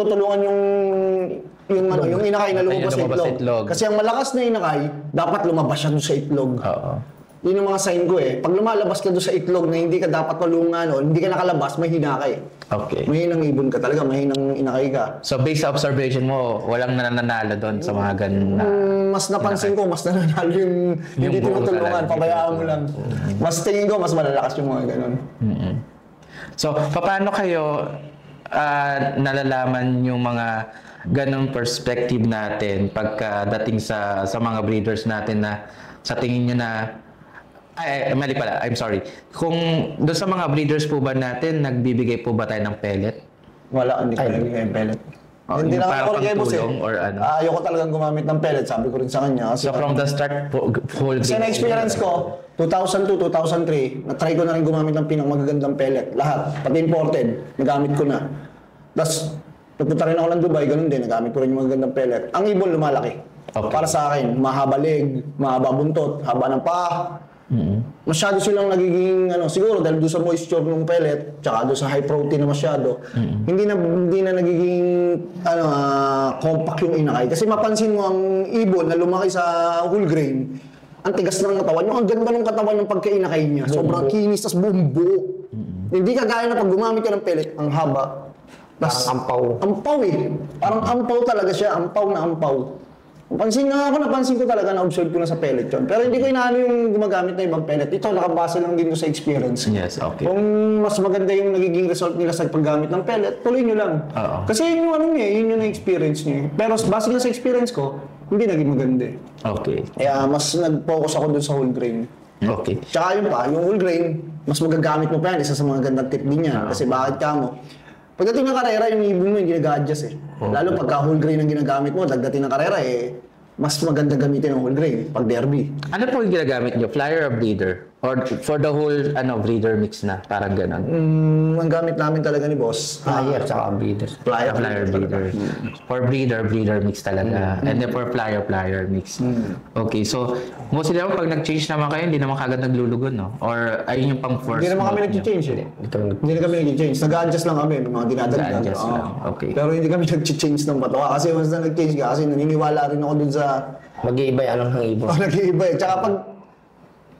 tutulungan yung inakay na lumabas sa itlog. Kasi ang malakas na inakay, dapat lumabas siya doon sa itlog. Oo. Yun yung mga sign ko eh. Pag lumalabas ka doon sa itlog na hindi ka dapat tulungan o hindi ka nakalabas, may hinakay. Okay. May hinang ibon ka talaga, may hinang inakay ka. So based sa observation mo, walang nananalo doon sa mga ganun na... Mas napansin ko, mas nananalo yung hindi tinutulungan, pabayaan mo lang. Mas tingin ko, mas malalakas yung mga ganun. So, paano kayo nalalaman yung mga ganung perspective natin pagkadating sa mga breeders natin na sa tingin nyo na mali pala, I'm sorry. Kung doon sa mga breeders po ba natin, nagbibigay po ba tayo ng pellet? Wala, hindi ko nagbibigay ng pellet. Hindi lang ako rin boss eh. Ayoko talagang gumamit ng pellet, sabi ko rin sa kanya. So from the start, whole kasi na-experience ko, 2002, 2003, na-try ko na rin gumamit ng pinakmagagandang pellet. Lahat, pati imported, nagamit ko na. Tapos, nagpunta rin ako ng Dubai, ganun din, nagamit ko rin yung magagandang pellet. Ang ibon lumalaki. Okay. Para sa akin, mahaba leg, mahaba buntot, haba ng paa. Masyado silang nagiging siguro dahil doon sa moisture ng pellet tsaka doon sa high protein na masyado hindi na nagiging compact yung inakay kasi mapansin mo ang ibon na lumaki sa whole grain ang tigas ng katawan yung ang ganda ng katawan ng pagkainakay niya sobrang kinis tas bumbu hindi kagaya na pag gumamit ka ng pellet ang haba parang ampaw parang ampaw talaga siya ampaw na ampaw. Napansin ko talaga, na-observe ko na sa pellet yun. Pero hindi ko inaano yung gumagamit na ibang pellet. Ito, nakabase lang din ko sa experience. Yes, okay. Kung mas maganda yung nagiging result nila sa paggamit ng pellet, tuloy nyo lang. Kasi yun yung yun yung na-experience nyo. Pero base lang sa experience ko, hindi naging maganda. Okay. Kaya mas nag-focus ako dun sa whole grain. Okay. Tsaka yung whole grain, mas magagamit mo pa yan. Isa sa mga gandang tip din yan. Kasi bakit ka mo? Pagdating ng karera, yung ibon mo yung ginaga-adjust eh. Lalo pagka whole grain ang ginagamit mo, dagdating ng karera mas maganda gamitin ang whole grain pag derby. Ano po yung ginagamit nyo? Flyer or breeder? Or for the whole breeder mix na? Parang gano'n? Ang gamit namin talaga ni boss. Flyer tsaka breeder. Flyer breeder. For breeder mix talaga. And then for flyer mix. Okay, so mostly naman pag nag-change naman kayo, hindi naman kagad naglulugon, no? Or ayun yung pang first? Hindi naman kami nag-change eh. Hindi na kami nag-change. Nag-adjust lang kami. May mga dinadagdag. Nag-adjust lang, okay. Pero hindi kami nag-change ng batawa. Kasi once na nag-change ka, kasi naniniwala rin ako dun sa... Mag-iiba yung ng ibon. Nag-iiba eh. Tsaka pag...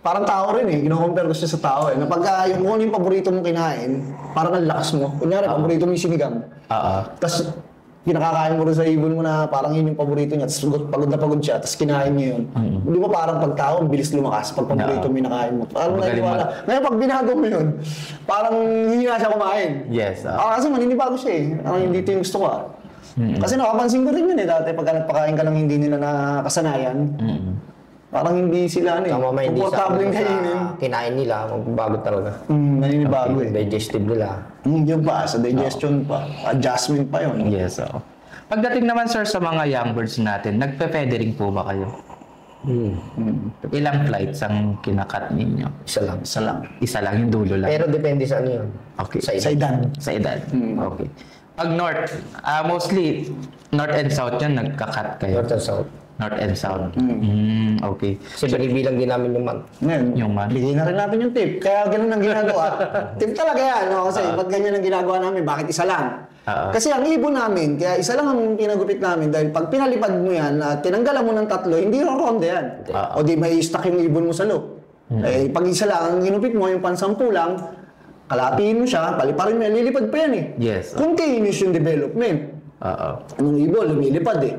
Parang tao rin eh. Gino-compare ko siya sa tao eh. Na pagka kung ano yung paborito mong kinain, parang ang lakas mo. Kunyari, paborito mo yung sinigang. Tapos, kinakakain mo rin sa ibon mo na parang yun yung paborito niya. Tapos pagod na pagod siya, tapos kinain niya yun. Di ba parang pag tao, bilis lumakas pag paborito mo yung nakain mo. Parang naniwala. Ngayon pag binago mo yun, parang hindi na siya kumain. Yes. Kasi maninibago siya eh. Parang hindi ito yung gusto ko Kasi nakapansin ko rin yun eh. Dati pagka nagpakain ka ng hindi nila nakasanayan, parang hindi sila komportableng kainin. Kinain nila, magbabago talaga. Naninibago eh. Digestive nila. Yun pa, sa digestion pa. Adjustment pa yun. Yes, Pagdating naman sir sa mga young birds natin, nagpe-feathering po ba kayo? Ilang flights ang kinakat ninyo? Isa lang. Isa lang, yung dulo lang. Pero depende sa ano yun. Okay. Sa edad. Sa edad. Okay. Pag north, mostly north and south yan, nagkakat kayo. North and south. North and south. Okay. Kasi binibilang din namin yung month. Yung month. Bigyan na rin natin yung tip. Kaya ganun ang ginagawa. Tip talaga yan. Kasi pag ganyan ang ginagawa namin, bakit isa lang? Kasi ang ibon namin, kaya isa lang ang pinagupit namin. Dahil pag pinalipad mo yan, tinanggalan mo ng tatlo, hindi ronda yan. O di may stuck yung ibon mo sa loob. Pag isa lang, ang ginupit mo, yung pansampu lang, kalapihin mo siya, paliparin mo yan, lilipad pa yan eh. Yes. Continuous yung development. Anong ibon, lumilipad eh.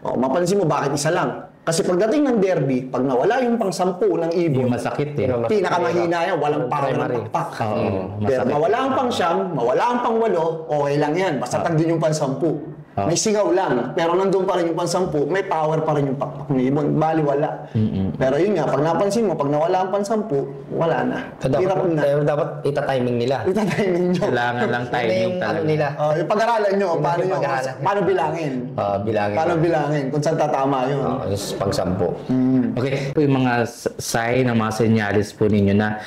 Mapansin mo bakit isa lang. Kasi pagdating ng derby, pag nawala yung pang-10 ng ibon, yung masakit eh. Pinakamahina yan, walang power ng pakpak. Pero mawala ang pang-9, mawala ang pang-8, okay lang yan. Basta tagdun yung pang-10. May singaw lang, pero nandun pa rin yung pang-10, may power pa rin yung pakpak ng ibon. Bali, wala. Pero yun nga, pag napansin mo, pag nawala ang pang-10, wala na. Hirap na. Pero dapat ita-timing nila. Ita-timing nyo. Kailangan lang timing talaga. Nila. Yung pag-aralan nyo, paano bilangin? Bilangin. Paano bilangin? Kung saan tatama yun. Pang-10. Okay. Ito yung mga sign, mga senyalis po ninyo na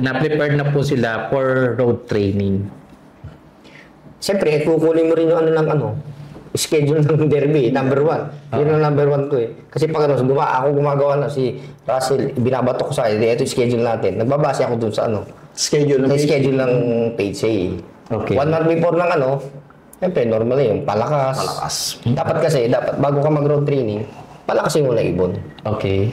na-prepared na po sila for road training. Siyempre, kukunin mo rin yung schedule ng derby, number 1. Yun ang number 1 ko eh. Kasi pag ako gumagawa na si Russell, binabatok ko sa akin, ito yung schedule natin. Nagbabase ako dun sa schedule ng page A. Okay. 1 month before ng Siyempre, normal yun. Palakas. Palakas. Dapat bago ka mag-road training, palakasin mo na ibon. Okay.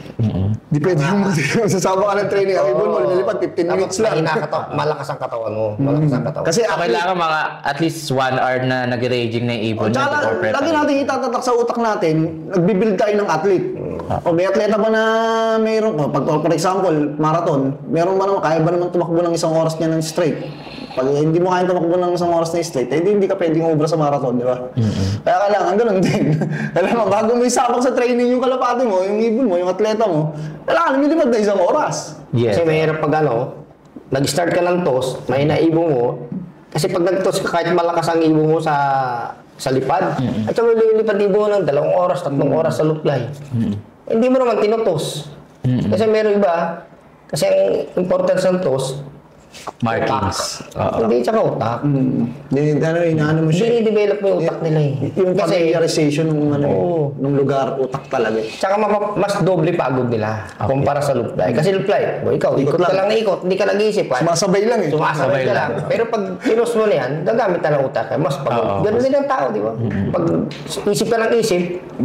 Di pwede yung sasama ka ng training. Ang ibon mo, nilipad 15 minutes lang. Malakas ang katawan mo. Malakas ang katawan. Kasi So, kailangan mga at least 1 hour na nag-raging na yung ibon. tsaka before lagi preparation. natin itatatak sa utak natin, nagbibuild tayo ng athlete. O may atleta ba na mayroon, for example, marathon, meron ba naman, kaya ba naman tumakbo ng isang oras niya ng straight? Pag hindi mo kaya tumakbo ng isang oras na straight, hindi ka pwedeng umubra sa marathon, di ba? Kaya kailangan ganun din. Kailangan bago mo isabak sa training yung kalapati mo, yung ibon mo, yung atleta mo, kailangan lumilipad na isang oras. Yes. Kasi mahirap pag nag-start ka ng toss, may naibong mo. Kasi pag nag-toss ka, kahit malakas ang ibong mo sa lipad, at saka lilipad ibong mo ng 2 oras, 3 oras sa luply. Hindi mo naman tinutos. Kasi meron iba, kasi ang importance ng toss, Markings. hindi tsaka utak. Inaano mo siya. Dinidevelop mo yung utak nila eh. Yung familiarization ng Oo. ng lugar, utak talaga. Tsaka mas doble pagod nila kumpara sa luply. Kasi luply, ikaw, ikot ka lang na ikot, hindi ka nag-iisip. Sumasabay lang eh. Sumasabay ka lang. Pero pag tinus mo na yan, gagamit na ng utak. Mas pagod. Oo. Ganun din ang tao, di ba? Pag isip ka ng isip,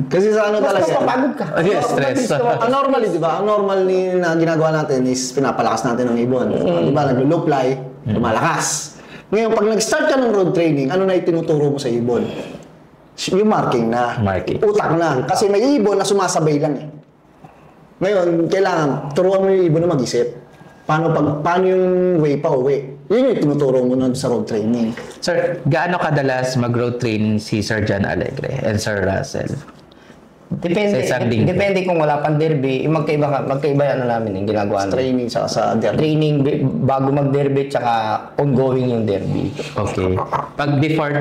Kasi sa ano mas talaga. mapapagod ka. Yes, stress. Ang normally, di ba? Ang normal na ginagawa natin is pinapalakas natin ng ibon. Di ba? Nag-low fly, lumalakas. Ngayon, pag nag-start ka ng road training, ano na itinuturo mo sa ibon? Yung marking na. Marking. Utak na. Kasi may ibon na sumasabay lang eh. Ngayon, kailangan turuan mo yung ibon na mag-isip. Paano yung way pa uwi? Yun yung tinuturo mo nun sa road training. Sir, gaano kadalas mag-road training si Sir John Alegre and Sir Russell? Depende, Sa isang linggo. depende kung wala pang derby, magkaiba yan namin yung ginagawa namin. Training sa derby. Training bago mag-derby tsaka ongoing yung derby. Okay. Pag before,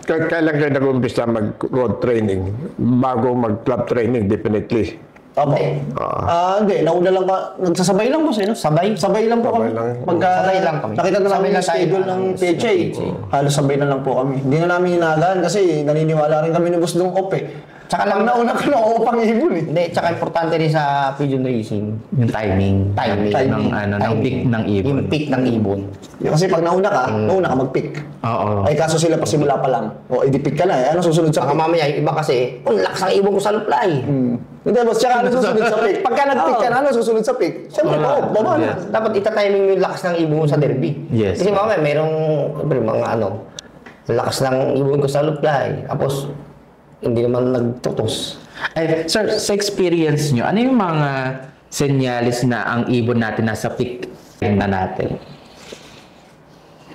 Kailan kayo nag-umpisa mag-road training? Bago mag-club training, definitely. Opo. Hindi. Nauna lang ka. Nagsasabay lang po sa'yo, no? Sabay? Sabay lang po kami. Sabay lang. Pagka Sabay lang kami. nakita na Sabay namin lang yung tayo schedule na, ng ng PHA, PHA. halos sabay na lang po kami. Hindi na namin hinagaan kasi naniniwala rin kami ni Boss Dong Op eh. Tsaka Pag nauna ka na upang ibon eh. Hindi, tsaka importante rin sa pigeon racing. yung timing. Timing. Ng pick ng ibon. Yung pick ng ibon. Kasi pag nauna ka mag-pick. Oo. Ay kaso sila pa simula pa lang. O, edi-pick ka na eh. Ano susunod sa Baka pick? mamaya, yung iba kasi, lakas ang ibon ko sa luply. Hindi, boss. Tsaka ano susunod sa pick? Pagka nag-pick ka na, ano susunod sa pick? Siyempre, baba na. Yes. Dapat itatiming mo yung lakas ng ibon mo sa derby. Yes. Kasi mamaya, merong mga lakas ng ibon ko sa luply. Tapos, hindi naman nagtutos. Ay, sir, sa experience nyo, ano yung mga senyalis na ang ibon natin nasa peak na natin?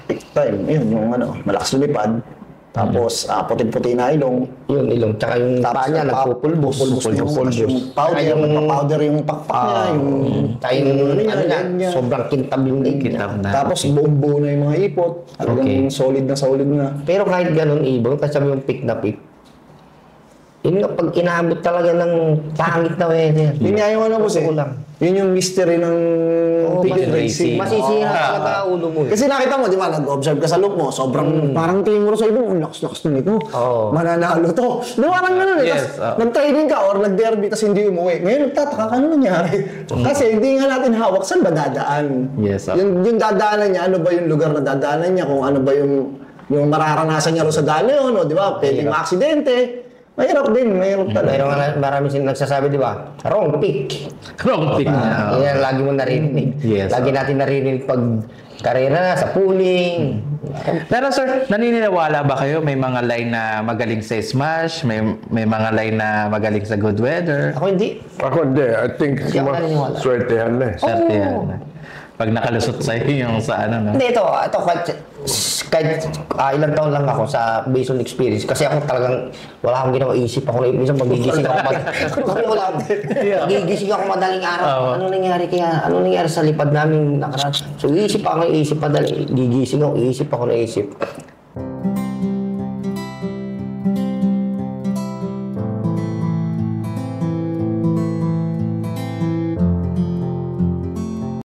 Pick time. Yun, yung malakas lumipad. Tapos, puting-puti na ilong. Yung ilong, tsaka yung paa niya, nagpupulbos. Yung powder, Yung- nagpa-powder yung pakpak niya, yung... Tsaka yung leg niya. sobrang kintab yung leg niya. Kitab na. Tapos, buo-buo na yung mga ipot. Talagang solid na. Pero kahit ganun ibon, kasi sabi yung pick na pick, yun nga, pag inaabot talaga ng pangit na weather. Yun nga yung ano po Totoo lang. Yun yung mystery ng pigeon racing. Masisira talaga ang ulo mo. Kasi nakita mo, di ba, nag-observe ka sa loop mo, sobrang parang tingin mo sa ibon, ang lakas-lakas na nito. Oo. Mananalo to. Di ba, parang gano'n eh. Yes, Tas, nag-training ka or nag-derby tapos hindi umuwi. Ngayon, nagtataka ka, ano nangyari? Kasi hindi nga natin hawak, saan ba dadaan? Yes, Yung dadaanan niya, ano ba yung lugar na dadaanan niya, kung ano ba yung mararanasan niya ro sa daan na yun, o, di ba? Pwedeng aksidente. Mahirap din, mahirap talaga. Mayroon nga marami nagsasabi, di ba? Wrong pick. Wrong pick na. Yan, lagi mo narinig. Yes. Lagi natin narinig pag karera, sa pooling. Pero sir, naniniwala ba kayo may mga line na magaling sa smash, may mga line na magaling sa good weather? Ako hindi. Ako hindi. I think Hindi ako naniniwala. swertehan na eh. Swerte yan. Pag nakalusot sa'yo yung sa ano, no? Hindi, ito kahit ilang taon lang ako sa based on experience. Kasi ako talagang wala akong ginawa, isip ako. Minsan magigising ako magigising ako madaling araw. Ano nangyari sa lipad namin nakaraan? So isip ako, isip padali. Gigising ako, isip ako na isip.